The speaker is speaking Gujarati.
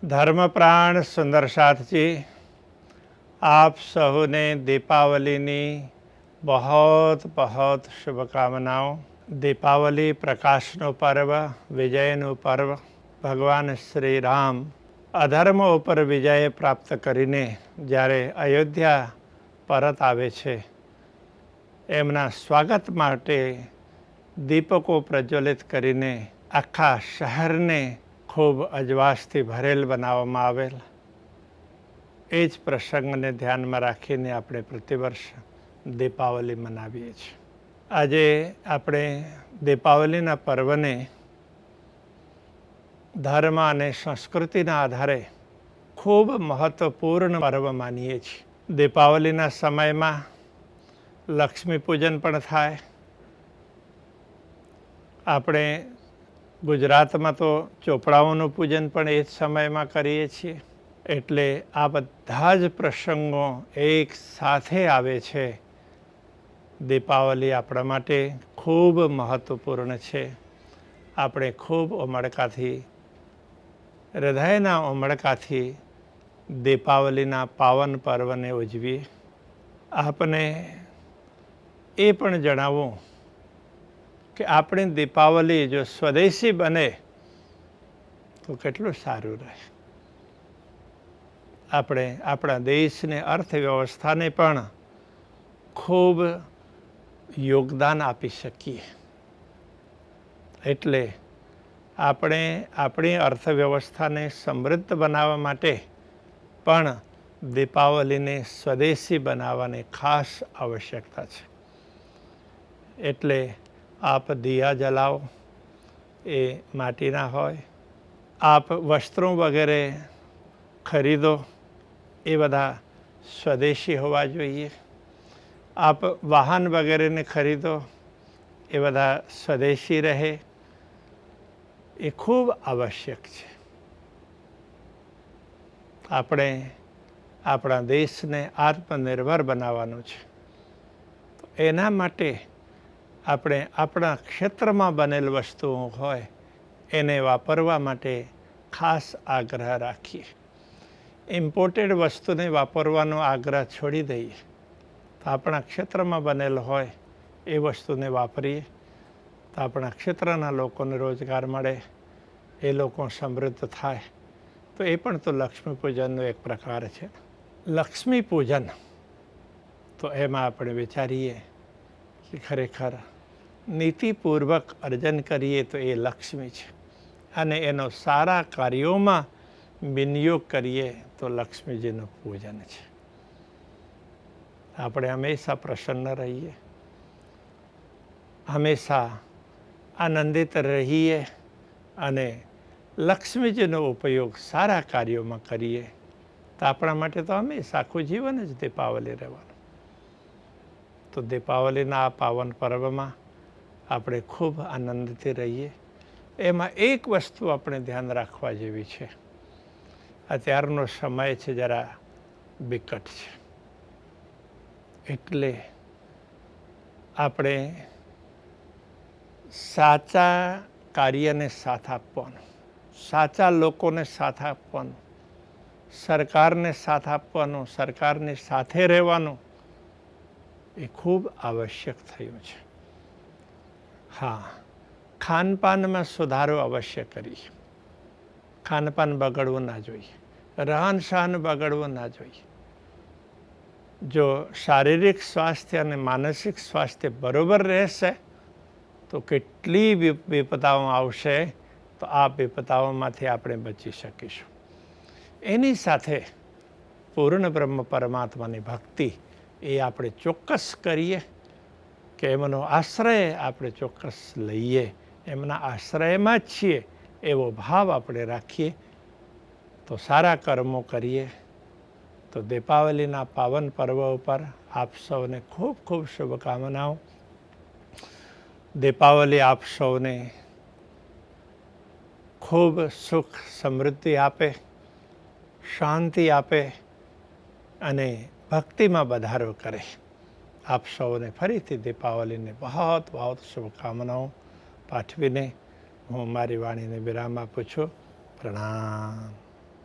ધર્મપ્રાણ સુંદર સાથજી, आप સહુને દીપાવલીની बहुत बहुत શુભકામનાઓ। દીપાવલી પ્રકાશનો પર્વ, વિજયનું પર્વ। ભગવાન શ્રી રામ અધર્મ ઉપર વિજય પ્રાપ્ત કરીને જ્યારે અયોધ્યા પરત આવે છે, એમના સ્વાગત માટે દીપકો પ્રજ્વલિત કરીને આખા શહેરને ખૂબ અજવાસથી ભરેલ બનાવવામાં આવેલ। એ જ પ્રસંગને ધ્યાનમાં રાખીને આપણે પ્રતિવર્ષ દીપાવલી મનાવીએ છીએ। આજે આપણે દીપાવલીના પર્વને ધર્મ અને સંસ્કૃતિના આધારે ખૂબ મહત્વપૂર્ણ પર્વ માનીએ છીએ। દીપાવલીના સમયમાં લક્ષ્મી પૂજન પણ થાય। આપણે ગુજરાતમાં તો ચોપડાઓનું પૂજન પણ એ જ સમયમાં કરીએ છીએ। એટલે આ બધા જ પ્રસંગો એક સાથે આવે છે। દીપાવલી આપણા માટે ખૂબ મહત્વપૂર્ણ છે। આપણે ખૂબ ઉમળકાથી, હૃદયના ઉમળકાથી દીપાવલીના પાવન પર્વને ઉજવીએ। આપને એ પણ જણાવું કે આપણી દીપાવલી જો સ્વદેશી બને તો કેટલું સારું રહે। આપણે આપણા દેશની અર્થવ્યવસ્થાને પણ ખૂબ યોગદાન આપી શકીએ। એટલે આપણે આપણી અર્થવ્યવસ્થાને સમૃદ્ધ બનાવવા માટે પણ દીપાવલીને સ્વદેશી બનાવવાની ખાસ આવશ્યકતા છે। એટલે આપ દિયા જલાવો, એ માટીના હોય। આપ વસ્ત્રો વગેરે ખરીદો, એ બધા સ્વદેશી હોવા જોઈએ। આપ વાહન વગેરેને ખરીદો, એ બધા સ્વદેશી રહે, એ ખૂબ આવશ્યક છે। આપણે આપણા દેશને આત્મનિર્ભર બનાવવાનું છે। એના માટે આપણે આપણા ક્ષેત્રમાં બનેલ વસ્તુઓ હોય એને વાપરવા માટે ખાસ આગ્રહ રાખીએ। ઇમ્પોર્ટેડ વસ્તુને વાપરવાનો આગ્રહ છોડી દઈએ, તો આપણા ક્ષેત્રમાં બનેલ હોય એ વસ્તુને વાપરીએ તો આપણા ક્ષેત્રના લોકોને રોજગાર મળે, એ લોકો સમૃદ્ધ થાય। તો એ પણ તો લક્ષ્મી પૂજનનો એક પ્રકાર છે। લક્ષ્મી પૂજન તો એમાં આપણે વિચારીએ કે ખરેખર નીતિપૂર્વક અર્જન કરીએ તો એ લક્ષ્મી છે, અને એનો સારા કાર્યોમાં વિનિયોગ કરીએ તો લક્ષ્મીજીનું પૂજન છે। આપણે હંમેશા પ્રસન્ન રહીએ, હંમેશા આનંદિત રહીએ અને લક્ષ્મીજીનો ઉપયોગ સારા કાર્યોમાં કરીએ તો આપણા માટે તો હંમેશા આખું જીવન જ દીપાવલી રહેવાનું। તો દીપાવલીના આ પાવન પર્વમાં આપણે ખૂબ આનંદથી રહીએ। એમાં એક વસ્તુ આપણે ધ્યાન રાખવા જેવી છે। અત્યારનો સમય છે જરા વિકટ છે, એટલે આપણે સાચા કાર્યને સાથ આપવાનો, સાચા લોકોને સાથ આપવાનો, સરકારને સાથ આપવાનો, સરકારની સાથે રહેવાનું, એ ખૂબ આવશ્યક થયું છે। હા, ખાનપાનમાં સુધારો અવશ્ય કરીએ। ખાનપાન બગડવું ના જોઈએ, રહન સહન બગડવું ના જોઈએ। જો શારીરિક સ્વાસ્થ્ય અને માનસિક સ્વાસ્થ્ય બરોબર રહેશે તો કેટલી વિપદાઓ આવશે, તો આ વિપદાઓમાંથી આપણે બચી શકીશું। એની સાથે પૂર્ણ બ્રહ્મ પરમાત્માની ભક્તિ એ આપણે ચોક્કસ કરીએ કે એમનો આશ્રય આપણે ચોક્કસ લઈએ, એમના આશ્રયમાં જ છીએ એવો ભાવ આપણે રાખીએ, તો સારા કર્મો કરીએ। તો દીપાવલીના પાવન પર્વ ઉપર આપ સૌને ખૂબ ખૂબ શુભકામનાઓ। દીપાવલી આપ સૌને ખૂબ સુખ સમૃદ્ધિ આપે, શાંતિ આપે અને ભક્તિમાં વધારો કરે। આપ સૌને ફરીથી દીપાવલીને બહુત બહુત શુભકામનાઓ પાઠવીને હું મારી વાણીને વિરામ આપું છું। પ્રણામ।